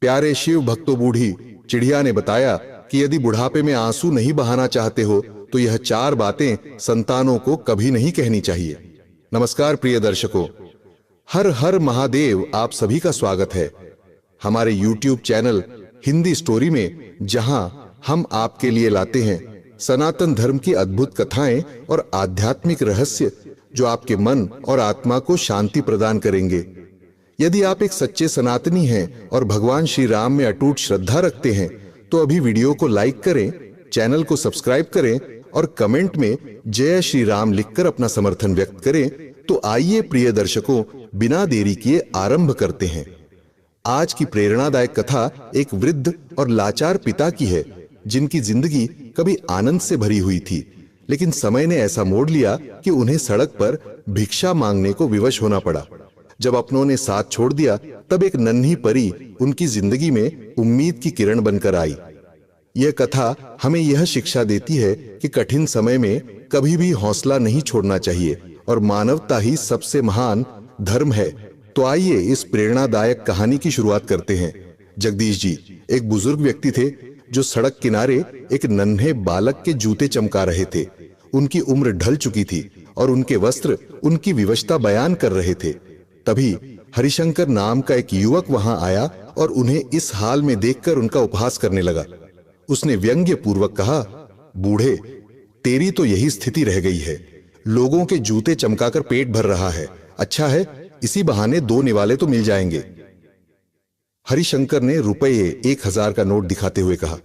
प्यारे शिव भक्तों, बूढ़ी चिड़िया ने बताया कि यदि बुढ़ापे में आंसू नहीं बहाना चाहते हो तो यह 4 बातें संतानों को कभी नहीं कहनी चाहिए। नमस्कार प्रिय दर्शकों, हर हर महादेव, आप सभी का स्वागत है हमारे YouTube चैनल हिंदी स्टोरी में, जहां हम आपके लिए लाते हैं सनातन धर्म की अद्भुत कथाएं और आध्यात्मिक रहस्य जो आपके मन और आत्मा को शांति प्रदान करेंगे। यदि आप एक सच्चे सनातनी हैं और भगवान श्री राम में अटूट श्रद्धा रखते हैं तो अभी वीडियो को लाइक करें, चैनल को सब्सक्राइब करें और कमेंट में जय श्री राम लिखकर अपना समर्थन व्यक्त करें। तो आइए प्रिय दर्शकों, बिना देरी किए आरंभ करते हैं। आज की प्रेरणादायक कथा एक वृद्ध और लाचार पिता की है, जिनकी जिंदगी कभी आनंद से भरी हुई थी, लेकिन समय ने ऐसा मोड़ लिया कि उन्हें सड़क पर भिक्षा मांगने को विवश होना पड़ा। जब अपनों ने साथ छोड़ दिया, तब एक नन्ही परी उनकी जिंदगी में उम्मीद की किरण बनकर आई। यह कथा हमें यह शिक्षा देती है कि कठिन समय में कभी भी हौसला नहीं छोड़ना चाहिए और मानवता ही सबसे महान धर्म है। तो आइए इस प्रेरणादायक कहानी की शुरुआत करते हैं। जगदीश जी एक बुजुर्ग व्यक्ति थे जो सड़क किनारे एक नन्हे बालक के जूते चमका रहे थे। उनकी उम्र ढल चुकी थी और उनके वस्त्र उनकी विवशता बयान कर रहे थे। तभी हरिशंकर नाम का एक युवक वहां आया और उन्हें इस हाल में देखकर उनका उपहास करने लगा। उसने व्यंग्य पूर्वक कहा, बूढ़े, तेरी तो यही स्थिति रह गई है। लोगों के जूते चमकाकर पेट भर रहा है। अच्छा है, इसी बहाने 2 निवाले तो मिल जाएंगे। हरिशंकर ने रुपये 1000 का नोट दिखाते हुए कहा,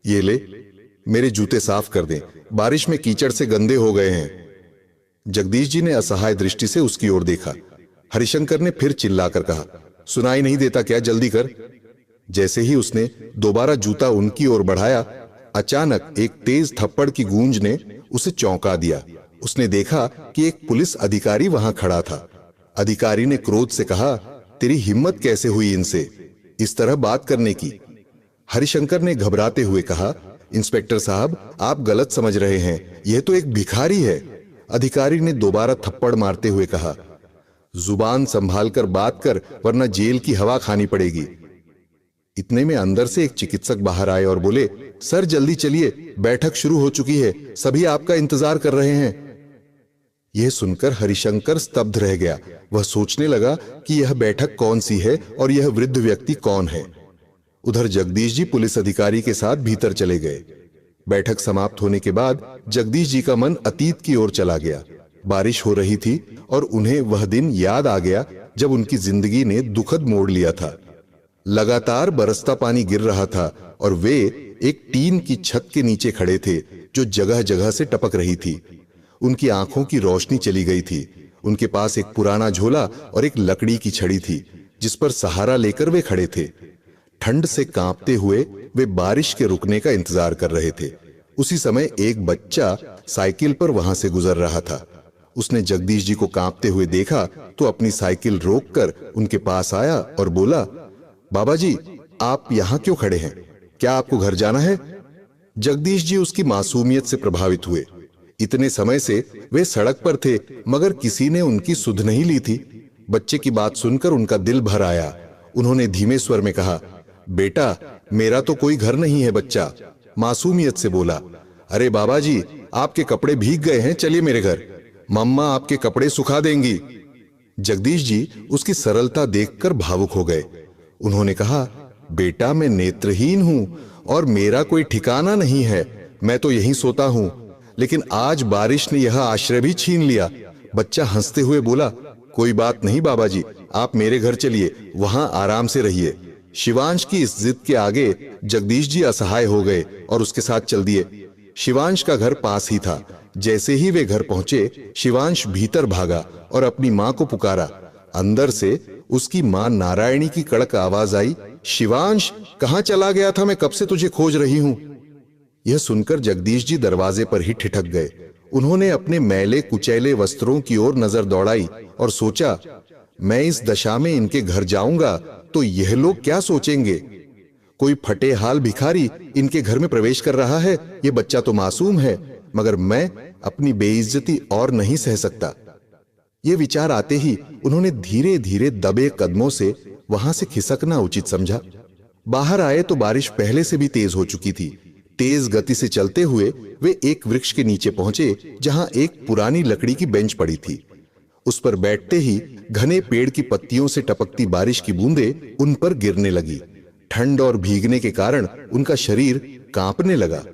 ये ले, मेरे जूते साफ कर दें, बारिश में कीचड़ से गंदे हो गए हैं। जगदीश जी ने असहाय दृष्टि से उसकी ओर देखा। हरिशंकर ने फिर चिल्लाकर कहा, सुनाई नहीं देता क्या, जल्दी कर। जैसे ही उसने दोबारा जूता उनकी ओर बढ़ाया, अचानक एक तेज थप्पड़ की गूंज ने उसे चौंका दिया। उसने देखा कि एक पुलिस अधिकारी वहां खड़ा था। अधिकारी ने क्रोध से कहा, तेरी हिम्मत कैसे हुई इनसे इस तरह बात करने की? हरिशंकर ने घबराते हुए कहा, इंस्पेक्टर साहब, आप गलत समझ रहे हैं, यह तो एक भिखारी है। अधिकारी ने दोबारा थप्पड़ मारते हुए कहा, जुबान संभाल कर बात कर, वरना जेल की हवा खानी पड़ेगी। इतने में अंदर से एक चिकित्सक बाहर आए और बोले, सर जल्दी चलिए, बैठक शुरू हो चुकी है, सभी आपका इंतजार कर रहे हैं। यह सुनकर हरिशंकर स्तब्ध रह गया। वह सोचने लगा कि यह बैठक कौन सी है और यह वृद्ध व्यक्ति कौन है। उधर जगदीश जी पुलिस अधिकारी के साथ भीतर चले गए। बैठक समाप्त होने के बाद जगदीश जी का मन अतीत की ओर चला गया। बारिश हो रही थी और उन्हें वह दिन याद आ गया जब उनकी जिंदगी ने दुखद मोड़ लिया था। लगातार बरसता पानी गिर रहा था और वे एक टीन की छत के नीचे खड़े थे जो जगह जगह से टपक रही थी। उनकी आंखों की रोशनी चली गई थी। उनके पास एक पुराना झोला और एक लकड़ी की छड़ी थी जिस पर सहारा लेकर वे खड़े थे। ठंड से कांपते हुए वे बारिश के रुकने का इंतजार कर रहे थे। उसी समय एक बच्चा साइकिल पर वहां से गुजर रहा था। उसने जगदीश जी को कांपते हुए देखा तो अपनी साइकिल रोककर उनके पास आया और बोला, बाबा जी, आप यहां क्यों खड़े हैं? क्या आपको घर जाना है? जगदीश जी उसकी मासूमियत से प्रभावित हुए। इतने समय से वे सड़क पर थे मगर किसी ने उनकी सुध नहीं ली थी। बच्चे की बात सुनकर उनका दिल भर आया। उन्होंने धीमे स्वर में कहा, बेटा, मेरा तो कोई घर नहीं है। बच्चा मासूमियत से बोला, अरे बाबा जी, आपके कपड़े भीग गए हैं, चलिए मेरे घर, मम्मा आपके कपड़े सुखा देंगी। जगदीश जी उसकी सरलता देखकर भावुक हो गए। उन्होंने कहा, बेटा, मैं नेत्रहीन हूं और मेरा कोई ठिकाना नहीं है, मैं तो यहीं सोता हूं, लेकिन आज बारिश ने यह आश्रय भी छीन लिया। बच्चा हंसते हुए बोला, कोई बात नहीं बाबा जी, आप मेरे घर चलिए, वहां आराम से रहिए। शिवांश की इस जिद के आगे जगदीश जी असहाय हो गए और उसके साथ चल दिए। शिवांश का घर पास ही था। जैसे ही वे घर पहुंचे, शिवांश भीतर भागा और अपनी मां को पुकारा। अंदर से उसकी मां नारायणी की कड़क आवाज आई, शिवांश, कहां चला गया था? मैं कब से तुझे खोज रही हूं। यह सुनकर जगदीश जी दरवाजे पर ही ठिठक गए। उन्होंने अपने मैले कुचैले वस्त्रों की ओर नजर दौड़ाई और सोचा, मैं इस दशा में इनके घर जाऊंगा तो यह लोग क्या सोचेंगे? कोई फटे हाल भिखारी इनके घर में प्रवेश कर रहा है। यह बच्चा तो मासूम है, मगर मैं अपनी बेइज्जती और नहीं सह सकता। यह विचार आते ही उन्होंने धीरे धीरे दबे कदमों से वहां से खिसकना उचित समझा। बाहर आए तो बारिश पहले से भी तेज हो चुकी थी। तेज गति से चलते हुए वे एक वृक्ष के नीचे पहुंचे जहां एक पुरानी लकड़ी की बेंच पड़ी थी। उस पर बैठते ही घने पेड़ की पत्तियों से टपकती बारिश की बूंदें उन पर गिरने लगी। ठंड और भीगने के कारण उनका शरीर कांपने लगा।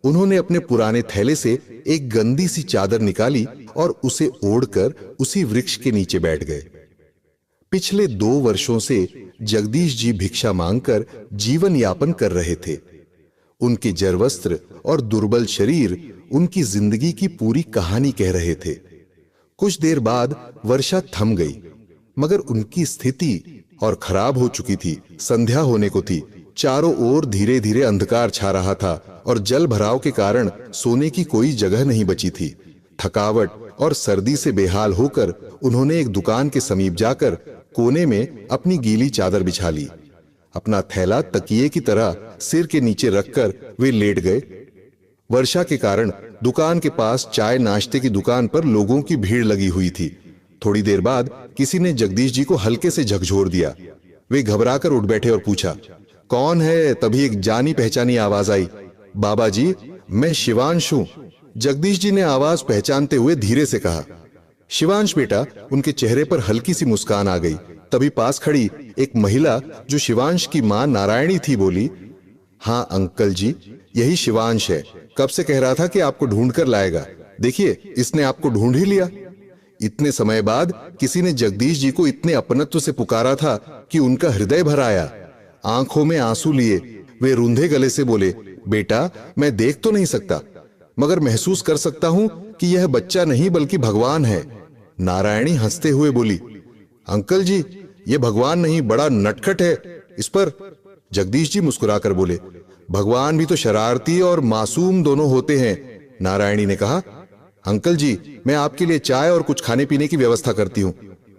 उन्होंने अपने पुराने थैले से एक गंदी सी चादर निकाली और उसे ओढ़कर उसी वृक्ष के नीचे बैठ गए। पिछले 2 वर्षों से जगदीश जी भिक्षा मांगकर जीवन यापन कर रहे थे। उनके जरवस्त्र और दुर्बल शरीर उनकी जिंदगी की पूरी कहानी कह रहे थे। कुछ देर बाद वर्षा थम गई, मगर उनकी स्थिति और खराब हो चुकी थी। संध्या होने को थी। चारों ओर धीरे धीरे अंधकार छा रहा था और जल भराव के कारण सोने की कोई जगह नहीं बची थी। थकावट और सर्दी से बेहाल होकर उन्होंने एक दुकान के समीप जाकर कोने में अपनी गीली चादर बिछा ली। अपना थैला तकिए की तरह सिर के नीचे रखकर वे लेट गए। वर्षा के कारण दुकान के पास चाय नाश्ते की दुकान पर लोगों की भीड़ लगी हुई थी। थोड़ी देर बाद किसी ने जगदीश जी को हल्के से झकझोर दिया। वे घबराकर उठ बैठे और पूछा, कौन है? तभी एक जानी पहचानी आवाज आई, बाबा जी, मैं शिवांश हूं। जगदीश जी ने आवाज पहचानते हुए धीरे से कहा, शिवांश बेटा। उनके चेहरे पर हल्की सी मुस्कान आ गई। तभी पास खड़ी एक महिला जो शिवांश की मां नारायणी थी बोली, हाँ अंकल जी, यही शिवांश है। कब से कह रहा था कि आपको ढूंढ कर लाएगा। देखिए, इसने आपको ढूंढ ही लिया। इतने समय बाद किसी ने जगदीश जी को इतने अपनत्व से पुकारा था कि उनका हृदय भर आया। आंखों में आंसू लिए वे रूंधे गले से बोले, बेटा, मैं देख तो नहीं सकता, मगर महसूस कर सकता हूं कि यह बच्चा नहीं बल्कि भगवान है। नारायणी हंसते हुए बोली, अंकल जी, यह भगवान नहीं, बड़ा नटखट है। इस पर जगदीश जी मुस्कुराकर बोले, भगवान भी तो शरारती और मासूम दोनों होते हैं। नारायणी ने कहा, अंकल जी, मैं आपके लिए चाय और कुछ खाने पीने की व्यवस्था करती हूं।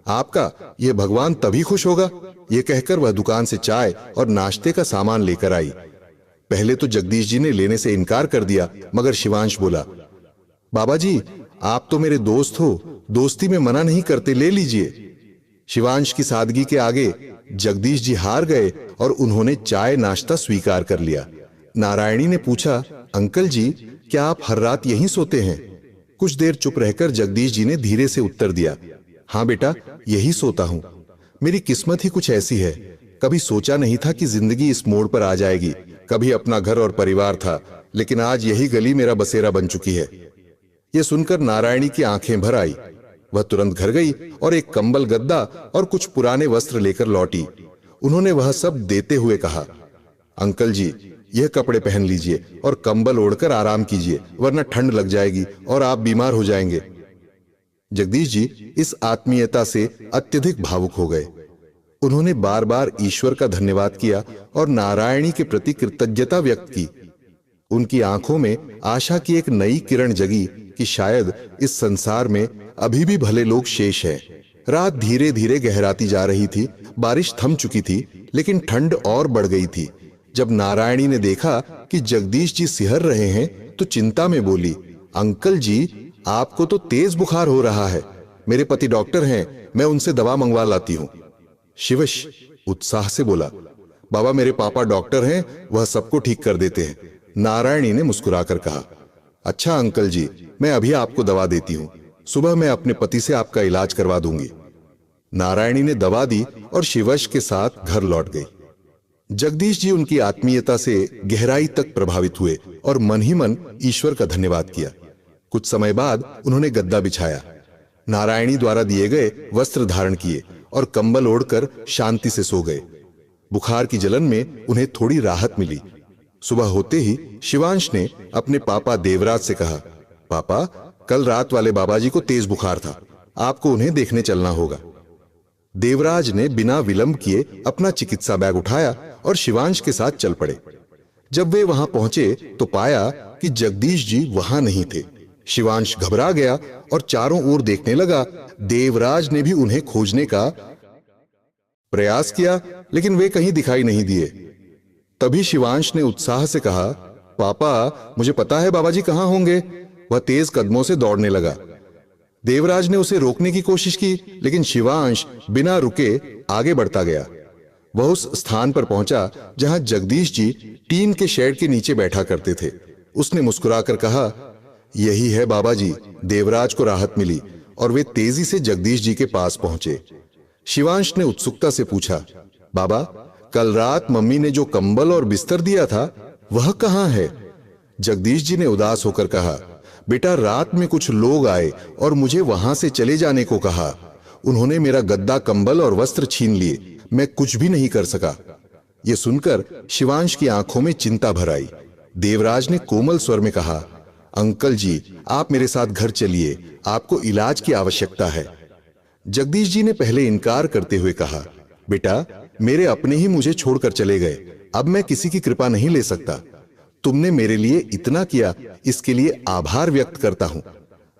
आपका यह भगवान तभी खुश होगा। यह कहकर वह दुकान से चाय और नाश्ते का सामान लेकर आई। पहले तो जगदीश जी ने लेने से इनकार कर दिया, मगर शिवांश बोला, बाबा जी, आप तो मेरे दोस्त हो, दोस्ती में मना नहीं करते, ले लीजिए। शिवांश की सादगी के आगे जगदीश जी हार गए और उन्होंने चाय नाश्ता स्वीकार कर लिया। नारायणी ने पूछा, अंकल जी, क्या आप हर रात यहीं सोते हैं? कुछ देर चुप रहकर जगदीश जी ने धीरे से उत्तर दिया, हाँ बेटा, यही सोता हूं। मेरी किस्मत ही कुछ ऐसी है। कभी सोचा नहीं था कि जिंदगी इस मोड़ पर आ जाएगी। कभी अपना घर और परिवार था, लेकिन आज यही गली मेरा बसेरा बन चुकी है। यह सुनकर नारायणी की आंखें भर आई। वह तुरंत घर गई और एक कंबल, गद्दा और कुछ पुराने वस्त्र लेकर लौटी। उन्होंने वह सब देते हुए कहा, अंकल जी, यह कपड़े पहन लीजिए और कंबल ओढ़कर आराम कीजिए, वरना ठंड लग जाएगी और आप बीमार हो जाएंगे। जगदीश जी इस आत्मीयता से अत्यधिक भावुक हो गए। उन्होंने बार बार ईश्वर का धन्यवाद किया और नारायणी के प्रति कृतज्ञता व्यक्त की। उनकी आंखों में आशा की एक नई किरण जगी कि शायद इस संसार में अभी भी भले लोग शेष हैं। रात धीरे धीरे गहराती जा रही थी। बारिश थम चुकी थी, लेकिन ठंड और बढ़ गई थी। जब नारायणी ने देखा कि जगदीश जी सिहर रहे हैं, तो चिंता में बोली, अंकल जी, आपको तो तेज बुखार हो रहा है। मेरे पति डॉक्टर हैं, मैं उनसे दवा मंगवा लाती हूं। शिवश उत्साह से बोला, बाबा, मेरे पापा डॉक्टर हैं, वह सबको ठीक कर देते हैं। नारायणी ने मुस्कुराकर कहा, अच्छा अंकल जी, मैं अभी आपको दवा देती हूं। सुबह मैं अपने पति से आपका इलाज करवा दूंगी। नारायणी ने दवा दी और शिवश के साथ घर लौट गई। जगदीश जी उनकी आत्मीयता से गहराई तक प्रभावित हुए और मन ही मन ईश्वर का धन्यवाद किया। कुछ समय बाद उन्होंने गद्दा बिछाया, नारायणी द्वारा दिए गए वस्त्र धारण किए और कंबल ओढ़कर शांति से सो गए। बुखार की जलन में उन्हें थोड़ी राहत मिली। सुबह होते ही शिवांश ने अपने पापा देवराज से कहा, पापा, कल रात वाले बाबा जी को तेज बुखार था, आपको उन्हें देखने चलना होगा। देवराज ने बिना विलंब किए अपना चिकित्सा बैग उठाया और शिवांश के साथ चल पड़े। जब वे वहां पहुंचे तो पाया कि जगदीश जी वहां नहीं थे। शिवांश घबरा गया और चारों ओर देखने लगा। देवराज ने भी उन्हें खोजने का प्रयास किया, लेकिन वे कहीं दिखाई नहीं दिए। तभी शिवांश ने उत्साह से कहा, पापा, मुझे पता है बाबाजी कहां होंगे। वह तेज कदमों से दौड़ने लगा। देवराज ने उसे रोकने की कोशिश की, लेकिन शिवांश बिना रुके आगे बढ़ता गया। वह उस स्थान पर पहुंचा जहां जगदीश जी टीन के शेड के नीचे बैठा करते थे। उसने मुस्कुराकर कहा, यही है बाबा जी। देवराज को राहत मिली और वे तेजी से जगदीश जी के पास पहुंचे। शिवांश ने उत्सुकता से पूछा, बाबा, कल रात मम्मी ने जो कंबल और बिस्तर दिया था वह कहां है? जगदीश जी ने उदास होकर कहा, बेटा, रात में कुछ लोग आए और मुझे वहां से चले जाने को कहा। उन्होंने मेरा गद्दा, कंबल और वस्त्र छीन लिए। मैं कुछ भी नहीं कर सका। यह सुनकर शिवांश की आंखों में चिंता भर आई। देवराज ने कोमल स्वर में कहा, अंकल जी, आप मेरे साथ घर चलिए, आपको इलाज की आवश्यकता है। जगदीश जी ने पहले इनकार करते हुए कहा, बेटा, मेरे अपने ही मुझे छोड़कर चले गए। अब मैं किसी की कृपा नहीं ले सकता। तुमने मेरे लिए इतना किया, इसके लिए आभार व्यक्त करता हूं।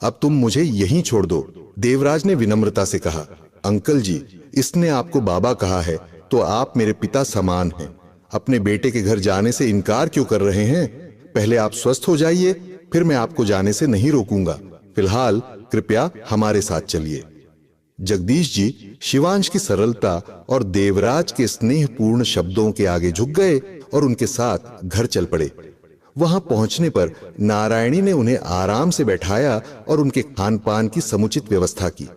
अब तुम मुझे यहीं छोड़ दो। देवराज ने विनम्रता से कहा, अंकल जी, इसने आपको बाबा कहा है तो आप मेरे पिता समान हैं। अपने बेटे के घर जाने से इनकार क्यों कर रहे हैं? पहले आप स्वस्थ हो जाइए, फिर मैं आपको जाने से नहीं रोकूंगा। फिलहाल कृपया हमारे साथ चलिए। जगदीश जी शिवांश की सरलता और देवराज के स्नेहपूर्ण शब्दों के आगे झुक गए और उनके साथ घर चल पड़े। वहां पहुंचने पर नारायणी ने उन्हें आराम से बैठाया और उनके खान पान की समुचित व्यवस्था की।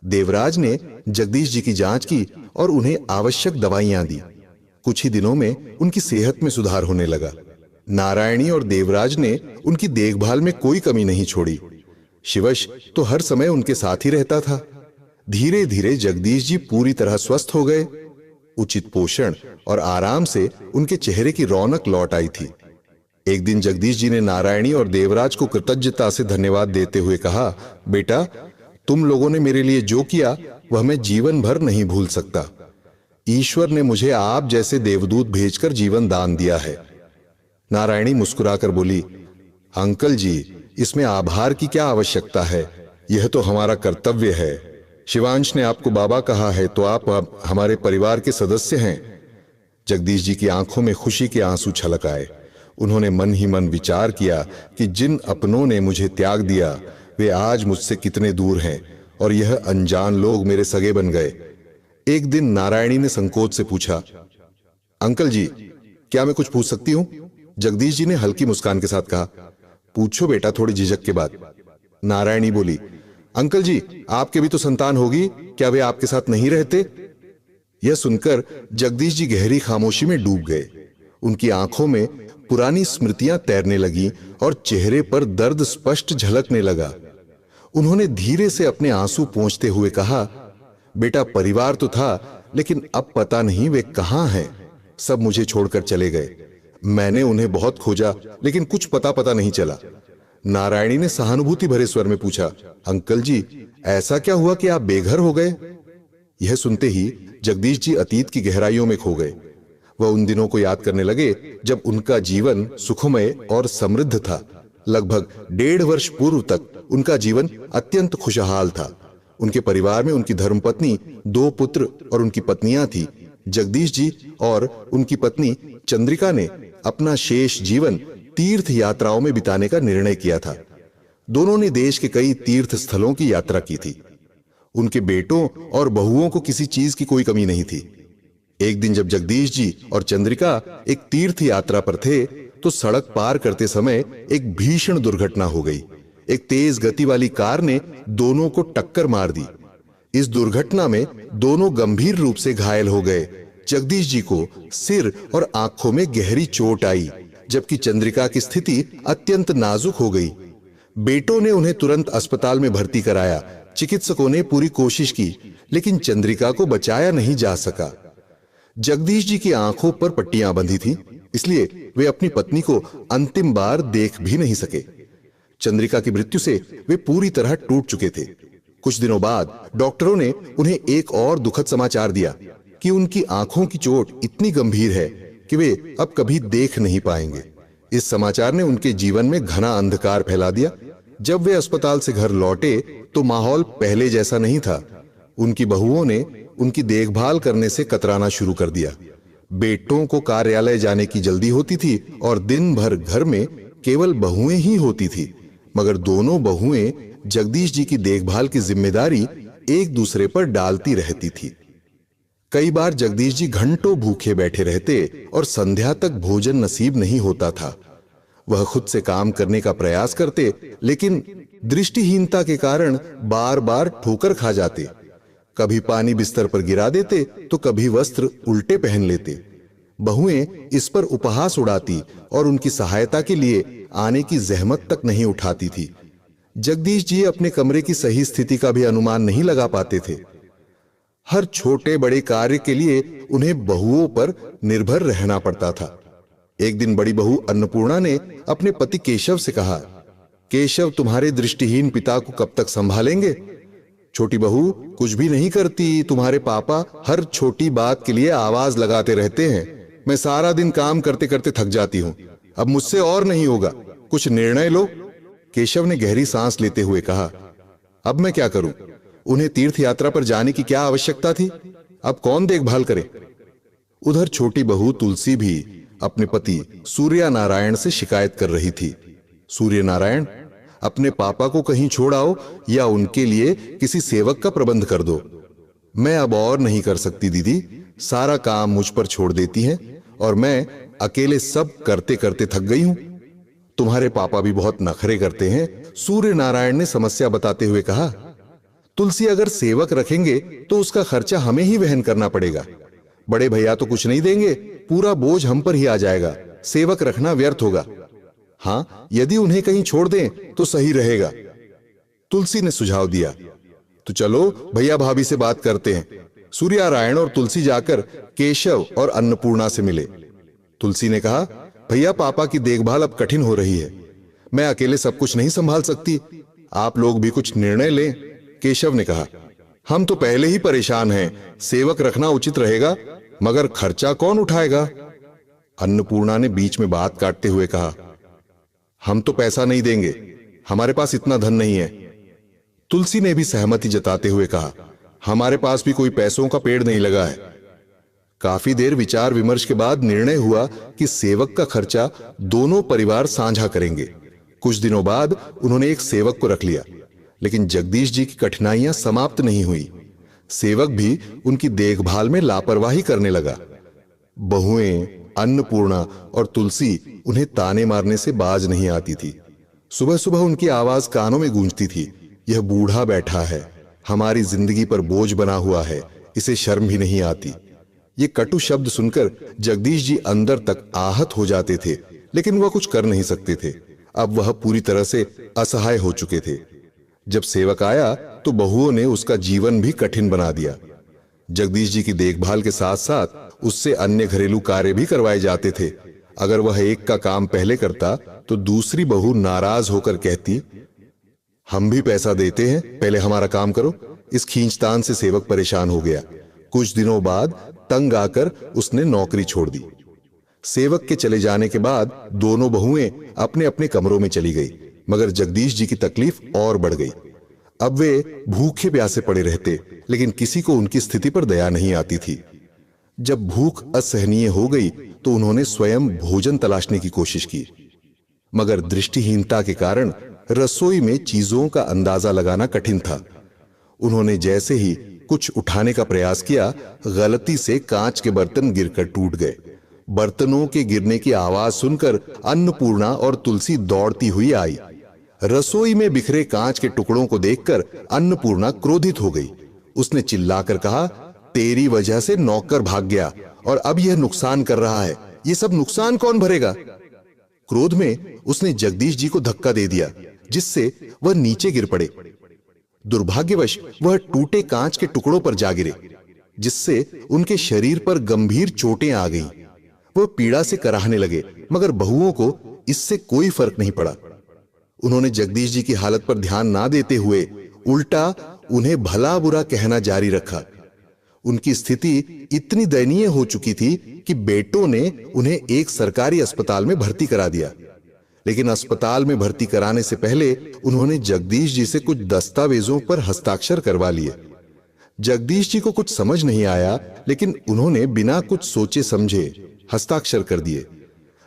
देवराज ने जगदीश जी की जांच की और उन्हें आवश्यक दवाइयां दी। कुछ ही दिनों में उनकी सेहत में सुधार होने लगा। नारायणी और देवराज ने उनकी देखभाल में कोई कमी नहीं छोड़ी। शिवश तो हर समय उनके साथ ही रहता था। धीरे धीरे जगदीश जी पूरी तरह स्वस्थ हो गए। उचित पोषण और आराम से उनके चेहरे की रौनक लौट आई थी। एक दिन जगदीश जी ने नारायणी और देवराज को कृतज्ञता से धन्यवाद देते हुए कहा, बेटा, तुम लोगों ने मेरे लिए जो किया वह मैं जीवन भर नहीं भूल सकता। ईश्वर ने मुझे आप जैसे देवदूत भेजकर जीवन दान दिया है। नारायणी मुस्कुराकर बोली, अंकल जी, इसमें आभार की क्या आवश्यकता है? यह तो हमारा कर्तव्य है। शिवांश ने आपको बाबा कहा है तो आप हमारे परिवार के सदस्य हैं। जगदीश जी की आंखों में खुशी के आंसू छलक आए। उन्होंने मन ही मन विचार किया कि जिन अपनों ने मुझे त्याग दिया वे आज मुझसे कितने दूर हैं और यह अनजान लोग मेरे सगे बन गए। एक दिन नारायणी ने संकोच से पूछा, अंकल जी, क्या मैं कुछ पूछ सकती हूं? जगदीश जी ने हल्की मुस्कान के साथ कहा, पूछो बेटा, थोड़ी झिझक के बाद। नारायणी बोली, अंकल जी, आपके भी तो संतान होगी, क्या वे आपके साथ नहीं रहते? यह सुनकर जगदीश जी गहरी खामोशी में डूब गए। उनकी आंखों में पुरानी स्मृतियां तैरने लगी और चेहरे पर दर्द स्पष्ट झलकने लगा। उन्होंने धीरे से अपने आंसू पोंछते हुए कहा, बेटा, परिवार तो था, लेकिन अब पता नहीं वे कहां हैं। सब मुझे छोड़कर चले गए। मैंने उन्हें बहुत खोजा, लेकिन कुछ पता नहीं चला। नारायणी ने सहानुभूति भरे स्वर में पूछा, अंकल जी, ऐसा क्या हुआ कि आप बेघर हो गए? यह सुनते ही जगदीश जी अतीत की गहराइयों में खो गए। वह उन दिनों को याद करने लगे जब उनका जीवन सुखमय और समृद्ध था। लगभग 1.5 वर्ष पूर्व तक उनका जीवन अत्यंत खुशहाल था। उनके परिवार में उनकी धर्मपत्नी, 2 पुत्र और उनकी पत्नियां थी। जगदीश जी और उनकी पत्नी चंद्रिका ने अपना शेष जीवन तीर्थ यात्राओं में बिताने का निर्णय किया था। दोनों ने देश के कई तीर्थ स्थलों की यात्रा की थी। उनके बेटों और बहुओं को किसी चीज की कोई कमी नहीं थी। एक दिन जब जगदीश जी और चंद्रिका एक तीर्थ यात्रा पर थे तो सड़क पार करते समय एक भीषण दुर्घटना हो गई। एक तेज गति वाली कार ने दोनों को टक्कर मार दी। इस दुर्घटना में दोनों गंभीर रूप से घायल हो गए। जगदीश जी को सिर और आंखों में गहरी चोट आई, जबकि चंद्रिका की स्थिति अत्यंत नाजुक हो गई। बेटों ने उन्हें तुरंत अस्पताल में भर्ती कराया। चिकित्सकों ने पूरी कोशिश की, लेकिन चंद्रिका को बचाया नहीं जा सका। जगदीश जी की आंखों पर पट्टियां बंधी थीं, इसलिए वे अपनी पत्नी को अंतिम बार देख भी नहीं सके। चंद्रिका की मृत्यु से वे पूरी तरह टूट चुके थे। कुछ दिनों बाद डॉक्टरों ने उन्हें एक और दुखद समाचार दिया कि उनकी आंखों की चोट इतनी गंभीर है कि वे अब कभी देख नहीं पाएंगे। इस समाचार ने उनके जीवन में घना अंधकार फैला दिया। जब वे अस्पताल से घर लौटे तो माहौल पहले जैसा नहीं था। उनकी बहुओं ने उनकी देखभाल करने से कतराना शुरू कर दिया। बेटों को कार्यालय जाने की जल्दी होती थी और दिन भर घर में केवल बहुएं ही होती थी, मगर दोनों बहुएं जगदीश जी की देखभाल की जिम्मेदारी एक दूसरे पर डालती रहती थी। कई बार जगदीश जी घंटों भूखे बैठे रहते और संध्या तक भोजन नसीब नहीं होता था। वह खुद से काम करने का प्रयास करते, लेकिन दृष्टिहीनता के कारण बार बार ठोकर खा जाते। कभी पानी बिस्तर पर गिरा देते तो कभी वस्त्र उल्टे पहन लेते। बहुएं इस पर उपहास उड़ाती और उनकी सहायता के लिए आने की जहमत तक नहीं उठाती थी। जगदीश जी अपने कमरे की सही स्थिति का भी अनुमान नहीं लगा पाते थे। हर छोटे बड़े कार्य के लिए उन्हें बहुओं पर निर्भर रहना पड़ता था। एक दिन बड़ी बहू अन्नपूर्णा ने अपने पति केशव से कहा, केशव तुम्हारे दृष्टिहीन पिता को कब तक संभालेंगे? छोटी बहू कुछ भी नहीं करती, तुम्हारे पापा हर छोटी बात के लिए आवाज लगाते रहते हैं। मैं सारा दिन काम करते करते थक जाती हूं, अब मुझसे और नहीं होगा, कुछ निर्णय लो। केशव ने गहरी सांस लेते हुए कहा, अब मैं क्या करूं? उन्हें तीर्थ यात्रा पर जाने की क्या आवश्यकता थी? अब कौन देखभाल करे? उधर छोटी बहू तुलसी भी अपने पति सूर्य नारायण से शिकायत कर रही थी। सूर्य नारायण, अपने पापा को कहीं छोड़ आओ या उनके लिए किसी सेवक का प्रबंध कर दो। मैं अब और नहीं कर सकती दीदी, सारा काम मुझ पर छोड़ देती हैं और मैं अकेले सब करते करते थक गई हूं। तुम्हारे पापा भी बहुत नखरे करते हैं, सूर्य नारायण ने समस्या बताते हुए कहा। तुलसी, अगर सेवक रखेंगे तो उसका खर्चा हमें ही वहन करना पड़ेगा। बड़े भैया तो कुछ नहीं देंगे, पूरा बोझ हम पर ही आ जाएगा। सेवक रखना व्यर्थ होगा। हाँ, यदि उन्हें कहीं छोड़ दें तो सही रहेगा, तुलसी ने सुझाव दिया। तो चलो भैया भाभी से बात करते हैं। सूर्यनारायण और तुलसी जाकर केशव और अन्नपूर्णा से मिले। तुलसी ने कहा, भैया पापा की देखभाल अब कठिन हो रही है, मैं अकेले सब कुछ नहीं संभाल सकती, आप लोग भी कुछ निर्णय लें। केशव ने कहा, हम तो पहले ही परेशान हैं, सेवक रखना उचित रहेगा, मगर खर्चा कौन उठाएगा? अन्नपूर्णा ने बीच में बात काटते हुए कहा, हम तो पैसा नहीं देंगे, हमारे पास इतना धन नहीं है। तुलसी ने भी सहमति जताते हुए कहा, हमारे पास भी कोई पैसों का पेड़ नहीं लगा है। काफी देर विचार विमर्श के बाद निर्णय हुआ कि सेवक का खर्चा दोनों परिवार साझा करेंगे। कुछ दिनों बाद उन्होंने एक सेवक को रख लिया, लेकिन जगदीश जी की कठिनाइयां समाप्त नहीं हुई। सेवक भी उनकी देखभाल में लापरवाही करने लगा। बहुएं अन्नपूर्णा और तुलसी उन्हें ताने मारने से बाज नहीं आती थी। सुबह सुबह उनकी आवाज कानों में गूंजती थी, यह बूढ़ा बैठा है, हमारी जिंदगी पर बोझ बना हुआ है, इसे शर्म भी नहीं आती। ये कटु शब्द सुनकर जगदीश जी अंदर तक आहत हो जाते थे, लेकिन वह कुछ कर नहीं सकते थे। अब वह पूरी तरह से असहाय हो चुके थे। जब सेवक आया तो बहुओं ने उसका जीवन भी कठिन बना दिया। जगदीश जी की देखभाल के साथ साथ उससे अन्य घरेलू कार्य भी करवाए जाते थे। अगर वह एक का काम पहले करता तो दूसरी बहू नाराज होकर कहती, हम भी पैसा देते हैं, पहले हमारा काम करो। इस खींचतान से सेवक परेशान हो गया। कुछ दिनों बाद तंग आकर उसने नौकरी छोड़ दी। सेवक के चले जाने के बाद दोनों बहुएं अपने अपने कमरों में चली गई, मगर जगदीश जी की तकलीफ और बढ़ गई। अब वे भूखे प्यासे पड़े रहते, लेकिन किसी को उनकी स्थिति पर दया नहीं आती थी। जब भूख असहनीय हो गई तो उन्होंने स्वयं भोजन तलाशने की कोशिश की, मगर दृष्टिहीनता के कारण रसोई में चीजों का अंदाजा लगाना कठिन था। उन्होंने जैसे ही कुछ उठाने का प्रयास किया, गलती से कांच के बर्तन गिरकर टूट गए। बर्तनों के गिरने की आवाज सुनकर अन्नपूर्णा और तुलसी दौड़ती हुई आई। रसोई में बिखरे कांच के टुकड़ों को देखकर अन्नपूर्णा क्रोधित हो गई। उसने चिल्लाकर कहा, तेरी वजह से नौकर भाग गया और अब यह नुकसान कर रहा है, ये सब नुकसान कौन भरेगा? क्रोध में उसने जगदीश जी को धक्का दे दिया, जिससे वह नीचे गिर पड़े। दुर्भाग्यवश वह टूटे कांच के टुकड़ों पर जा गिरे, जिससे उनके शरीर पर गंभीर चोटें आ गईं। वह पीड़ा से कराहने लगे, मगर बहुओं को इससे कोई फर्क नहीं पड़ा। उन्होंने जगदीश जी की हालत पर ध्यान ना देते हुए उल्टा उन्हें भला बुरा कहना जारी रखा। उनकी स्थिति इतनी दयनीय हो चुकी थी कि बेटों ने उन्हें एक सरकारी अस्पताल में भर्ती करा दिया। लेकिन अस्पताल में भर्ती कराने से पहले उन्होंने जगदीश जी से कुछ दस्तावेजों पर हस्ताक्षर करवा लिए। जगदीश जी को कुछ समझ नहीं आया, लेकिन उन्होंने बिना कुछ सोचे समझे हस्ताक्षर कर दिए।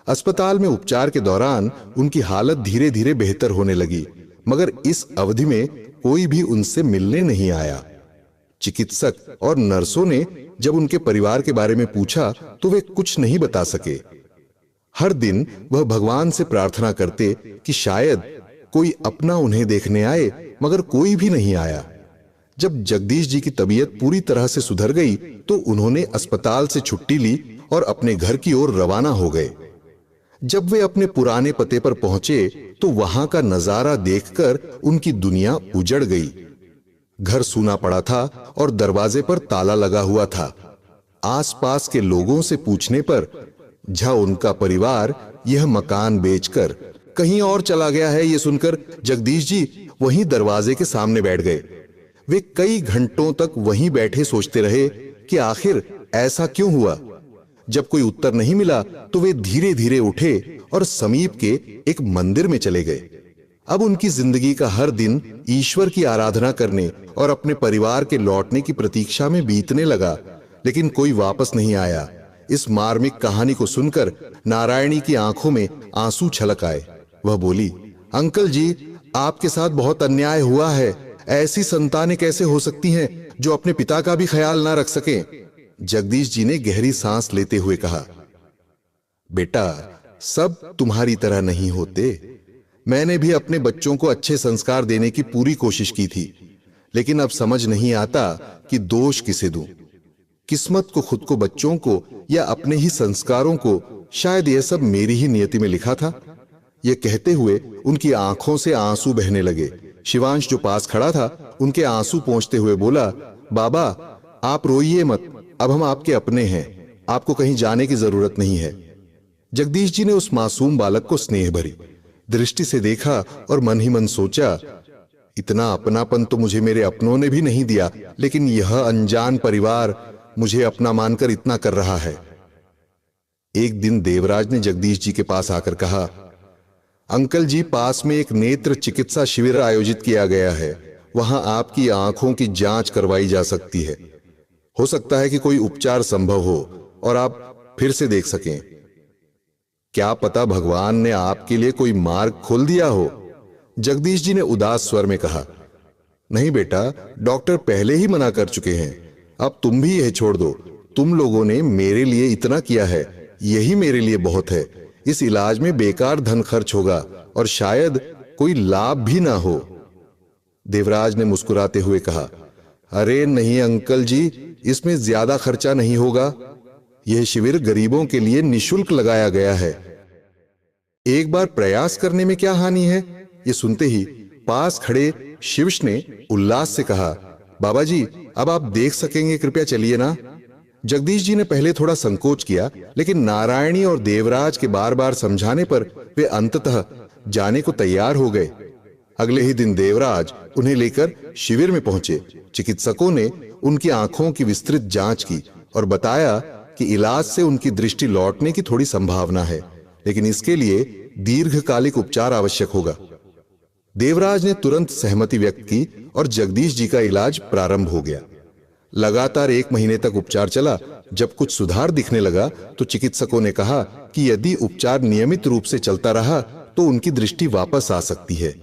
अस्पताल में उपचार के दौरान उनकी हालत धीरे धीरे बेहतर होने लगी, मगर इस अवधि में कोई भी उनसे मिलने नहीं आया। चिकित्सक और नर्सों ने जब उनके परिवार के बारे में पूछा तो वे कुछ नहीं बता सके। हर दिन वह भगवान से प्रार्थना करते कि शायद कोई अपना उन्हें देखने आए, मगर कोई भी नहीं आया। जब जगदीश जी की तबीयत पूरी तरह से सुधर गई तो उन्होंने अस्पताल से छुट्टी ली और अपने घर की ओर रवाना हो गए। जब वे अपने पुराने पते पर पहुंचे तो वहां का नजारा देखकर उनकी दुनिया उजड़ गई। घर सूना पड़ा था और दरवाजे पर ताला लगा हुआ था। आसपास के लोगों से पूछने पर झा उनका परिवार यह मकान बेचकर कहीं और चला गया है, यह सुनकर जगदीश जी वहीं दरवाजे के सामने बैठ गए। वे कई घंटों तक वहीं बैठे सोचते रहे कि आखिर ऐसा क्यों हुआ। जब कोई उत्तर नहीं मिला तो वे धीरे धीरे उठे और समीप के एक मंदिर में चले गए। अब उनकी जिंदगी का हर दिन ईश्वर की आराधना करने और अपने परिवार के लौटने की प्रतीक्षा में बीतने लगा, लेकिन कोई वापस नहीं आया। इस मार्मिक कहानी को सुनकर नारायणी की आंखों में आंसू छलक आए। वह बोली, अंकल जी, आपके साथ बहुत अन्याय हुआ है। ऐसी संतानें कैसे हो सकती हैं जो अपने पिता का भी ख्याल ना रख सकें। जगदीश जी ने गहरी सांस लेते हुए कहा, बेटा, सब तुम्हारी तरह नहीं होते। मैंने भी अपने बच्चों को अच्छे संस्कार देने की पूरी कोशिश की थी, लेकिन अब समझ नहीं आता कि दोष किसे दूं। किस्मत को, खुद को, बच्चों को या अपने ही संस्कारों को। शायद यह सब मेरी ही नियति में लिखा था। यह कहते हुए उनकी आंखों से आंसू बहने लगे। शिवांश जो पास खड़ा था उनके आंसू पोंछते हुए बोला, बाबा, आप रोइए मत, अब हम आपके अपने हैं, आपको कहीं जाने की जरूरत नहीं है। जगदीश जी ने उस मासूम बालक को स्नेह भरी दृष्टि से देखा और मन ही मन सोचा, इतना अपनापन तो मुझे मेरे अपनों ने भी नहीं दिया, लेकिन यह अनजान परिवार मुझे अपना मानकर इतना कर रहा है। एक दिन देवराज ने जगदीश जी के पास आकर कहा, अंकल जी, पास में एक नेत्र चिकित्सा शिविर आयोजित किया गया है। वहां आपकी आंखों की जांच करवाई जा सकती है। हो सकता है कि कोई उपचार संभव हो और आप फिर से देख सकें। क्या पता भगवान ने आपके लिए कोई मार्ग खोल दिया हो। जगदीश जी ने उदास स्वर में कहा, नहीं बेटा, डॉक्टर पहले ही मना कर चुके हैं। अब तुम भी यह छोड़ दो। तुम लोगों ने मेरे लिए इतना किया है, यही मेरे लिए बहुत है। इस इलाज में बेकार धन खर्च होगा और शायद कोई लाभ भी ना हो। देवराज ने मुस्कुराते हुए कहा, अरे नहीं अंकल जी, इसमें ज्यादा खर्चा नहीं होगा। यह शिविर गरीबों के लिए निशुल्क लगाया गया है। एक बार प्रयास करने में क्या हानि है। यह सुनते ही पास खड़े शिवश ने उल्लास से कहा, बाबा जी, अब आप देख सकेंगे, कृपया चलिए ना। जगदीश जी ने पहले थोड़ा संकोच किया, लेकिन नारायणी और देवराज के बार बार समझाने पर वे अंततः जाने को तैयार हो गए। अगले ही दिन देवराज उन्हें लेकर शिविर में पहुंचे। चिकित्सकों ने उनकी आंखों की विस्तृत जांच की और बताया कि इलाज से उनकी दृष्टि लौटने की थोड़ी संभावना है, लेकिन इसके लिए दीर्घकालिक उपचार आवश्यक होगा। देवराज ने तुरंत सहमति व्यक्त की और जगदीश जी का इलाज प्रारंभ हो गया। लगातार 1 महीने तक उपचार चला। जब कुछ सुधार दिखने लगा तो चिकित्सकों ने कहा कि यदि उपचार नियमित रूप से चलता रहा तो उनकी दृष्टि वापस आ सकती है।